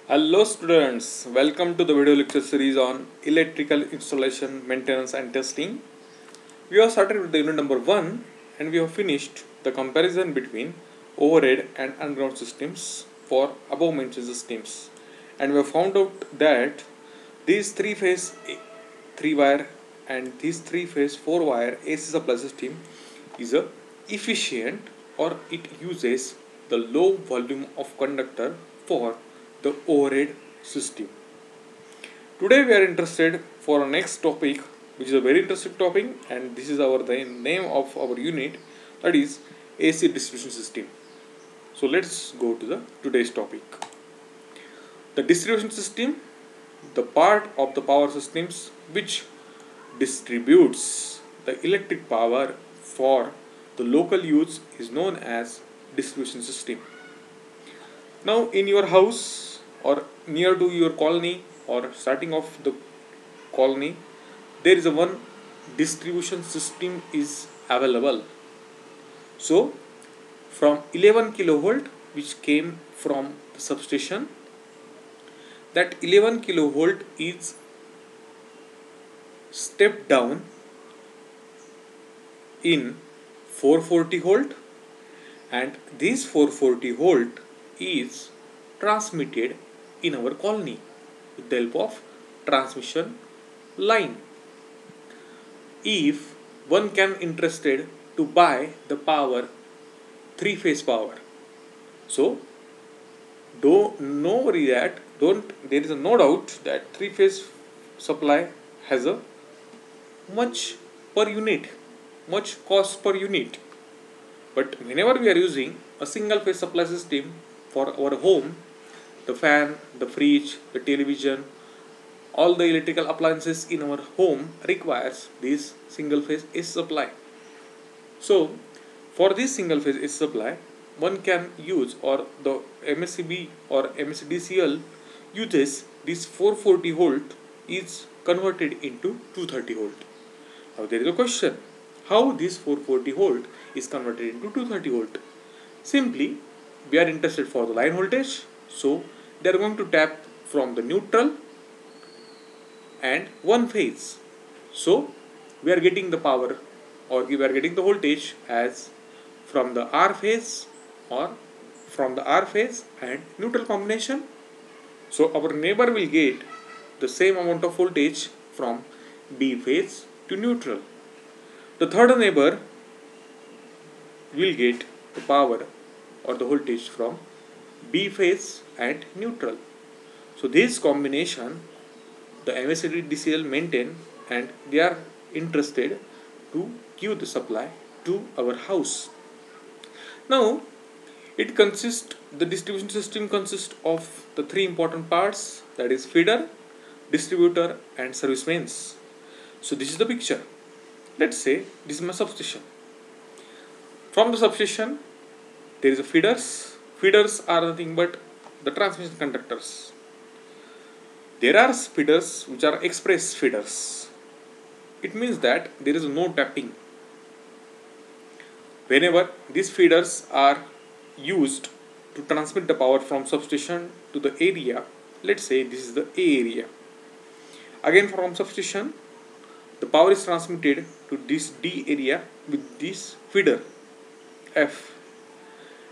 Hello students, welcome to the video lecture series on electrical installation, maintenance and testing. We have started with the unit number 1 and we have finished the comparison between overhead and underground systems for above mentioned systems. And we have found out that these 3-phase 3-wire and these 3-phase 4-wire AC supply system is a efficient or it uses the low volume of conductor for the overhead system. Today we are interested for our next topic, which is a very interesting topic, and this is the name of our unit, that is AC distribution system. So let's go to the today's topic. The distribution system, the part of the power systems which distributes the electric power for the local use is known as distribution system. Now in your house or near to your colony or starting of the colony, there is a one distribution system is available. So from 11 kilovolt which came from the substation, that 11 kilovolt is stepped down in 440 volt, and this 440 volt is transmitted in our colony with the help of transmission line. If one can interested to buy the power 3-phase power, so there is no doubt that 3-phase supply has a much per unit, much cost per unit. But whenever we are using a single phase supply system for our home, the fan, the fridge, the television, all the electrical appliances in our home requires this single phase AC supply. So for this single phase AC supply, one can use, or the MSCB or MSDCL uses this 440 volt is converted into 230 volt. Now there is a question, how this 440 volt is converted into 230 volt? Simply, we are interested for the line voltage, so they are going to tap from the neutral and one phase. So we are getting the power, or we are getting the voltage as from the R phase or from the R phase and neutral combination. So our neighbor will get the same amount of voltage from B phase to neutral. The third neighbor will get the power or the voltage from B phase and neutral. So this combination the MSDCL maintain, and they are interested to give the supply to our house. Now the distribution system consists of the 3 important parts, that is feeder, distributor and service mains. So this is the picture. Let's say this is my substation. From the substation there is a feeders. Feeders are nothing but the transmission conductors. There are feeders which are express feeders. It means that there is no tapping. Whenever these feeders are used to transmit the power from substation to the area, let's say this is the A area. Again from substation, the power is transmitted to this D area with this feeder F.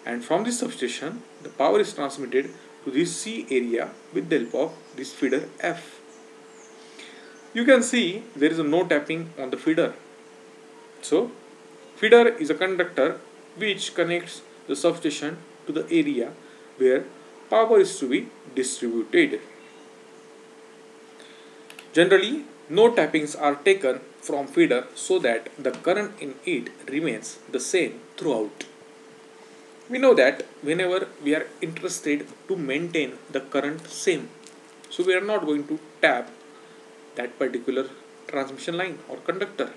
And from this substation, the power is transmitted to this C area with the help of this feeder F. You can see there is no tapping on the feeder. So feeder is a conductor which connects the substation to the area where power is to be distributed. Generally, no tappings are taken from feeder so that the current in it remains the same throughout. We know that whenever we are interested to maintain the current same, so we are not going to tap that particular transmission line or conductor.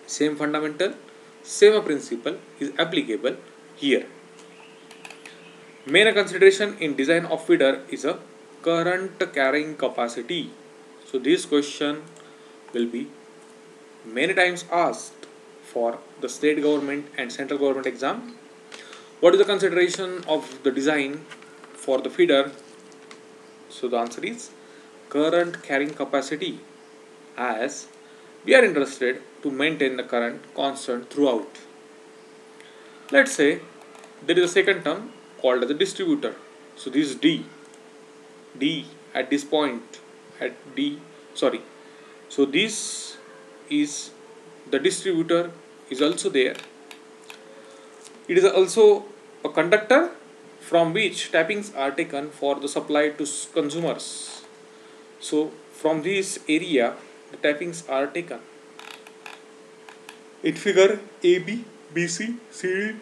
Same fundamental, same principle is applicable here. Main consideration in design of feeder is a current carrying capacity. So this question will be many times asked for the state government and central government exam. What is the consideration of the design for the feeder? So the answer is current carrying capacity, as we are interested to maintain the current constant throughout. Let's say there is a second term called as a distributor. So this is D at this point at D, sorry. So this is the distributor is also there. It is also a conductor from which tappings are taken for the supply to consumers. So from this area the tappings are taken. In figure AB, BC, CD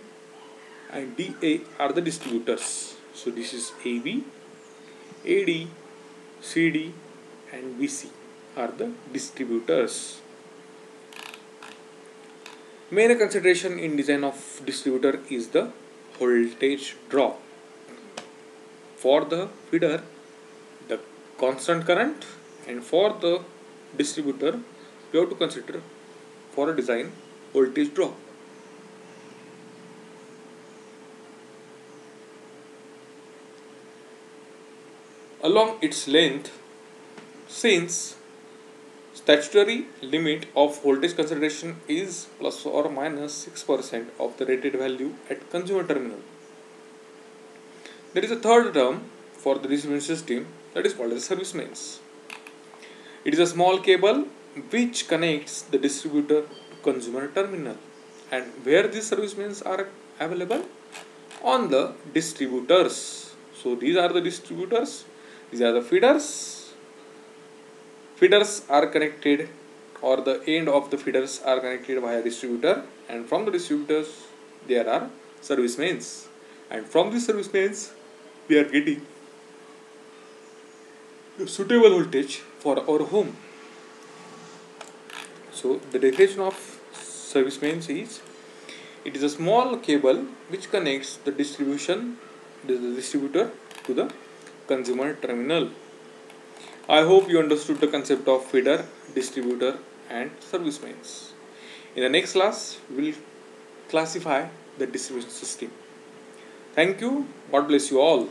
and DA are the distributors. So this is AB, AD, CD and BC are the distributors. Main consideration in design of distributor is the voltage drop. For the feeder, the constant current, and for the distributor, we have to consider for a design voltage drop. Along its length, since statutory limit of voltage consideration is plus or minus 6% of the rated value at consumer terminal. There is a third term for the distribution system, that is called as service mains. It is a small cable which connects the distributor to consumer terminal. And where these service mains are available? On the distributors. So these are the distributors, these are the feeders. Feeders are connected, or the end of the feeders are connected via distributor, and from the distributors there are service mains, and from these service mains we are getting suitable voltage for our home. So the definition of service mains is, it is a small cable which connects the distributor to the consumer terminal. I hope you understood the concept of feeder, distributor and service mains. In the next class, we will classify the distribution system. Thank you. God bless you all.